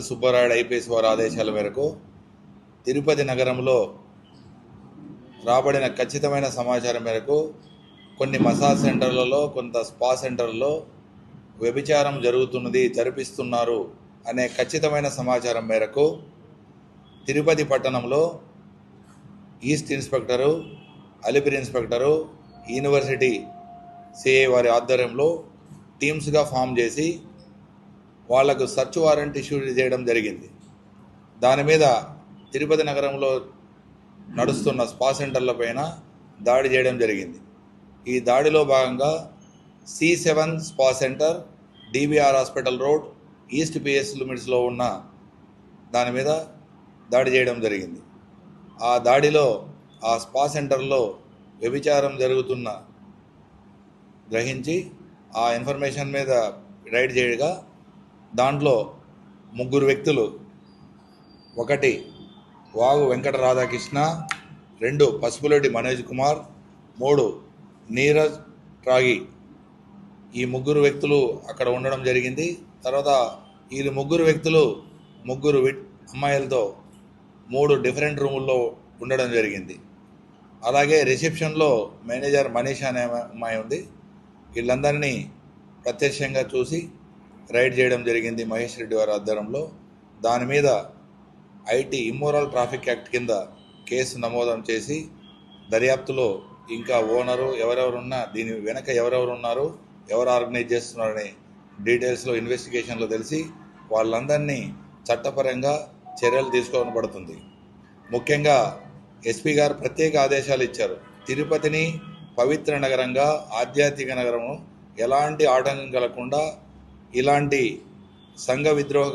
Subbarayudu IPS వారి ఆదేశాల మేరకు తిరుపతి నగరంలో రాబడిన ఖచ్చితమైన సమాచారం మేరకు కొన్ని మసాజ్ సెంటర్లలో, కొంత స్పా సెంటర్లలో వ్యభిచారం జరిపిస్తున్నారు అనే ఖచ్చితమైన సమాచారం మేరకు తిరుపతి పట్టణంలో east inspector, Alipiri inspector, university CI వారి ఆధ్వర్యంలో టీమ్స్గా ఫామ్ చేసి వాళ్లకు సర్చ్ వారెంట్ ఇష్యూ చేయడం జరిగింది. దాని మీద తిరుపతి నగరంలో నడుస్తున్న స్పా సెంటర్ల పైన దాడి చేయడం జరిగింది. ఈ దాడిలో భాగంగా C7 spa centre, DBR hospital road, east PS లిమిట్స్లో ఉన్న దాని మీద దాడి చేయడం జరిగింది. ఆ దాడిలో ఆ స్పా సెంటర్లో వ్యభిచారం జరుగుతున్న గ్రహించి ఆ ఇన్ఫర్మేషన్ మీద రైడ్ చేయగా దాంట్లో 3 వ్యక్తులు, 1 వాగు వెంకట రాధాకృష్ణ, 2 పసుపులెడ్డి మనోజ్ కుమార్, 3 నీరజ్ ట్రాగి, ఈ 3 వ్యక్తులు అక్కడ ఉండడం జరిగింది. తర్వాత ఈ 3 వ్యక్తులు 3 అమ్మాయిలతో 3 డిఫరెంట్ రూముల్లో ఉండడం జరిగింది. అలాగే రిసెప్షన్లో మేనేజర్ మనీష్ అనే అమ్మాయి ఉంది. వీళ్ళందరినీ ప్రత్యక్షంగా చూసి రైడ్ చేయడం జరిగింది మహేష్ రెడ్డి వారి ఆధ్వర్యంలో. దాని మీద ఐటీ ఇమ్మోరల్ ట్రాఫిక్ యాక్ట్ కింద కేసు నమోదం చేసి దర్యాప్తులో ఇంకా ఓనరు ఎవరెవరున్నా, దీని వెనక ఎవరెవరు ఉన్నారు, ఎవరు ఆర్గనైజ్ చేస్తున్నారనే డీటెయిల్స్లో ఇన్వెస్టిగేషన్లో తెలిసి వాళ్ళందరినీ చట్టపరంగా చర్యలు తీసుకోబడుతుంది. ముఖ్యంగా ఎస్పీ గారు ప్రత్యేక ఆదేశాలు ఇచ్చారు. తిరుపతిని పవిత్ర నగరంగా, ఆధ్యాత్మిక నగరము ఎలాంటి ఆటంకం కలగకుండా ఇలాంటి సంఘ విద్రోహ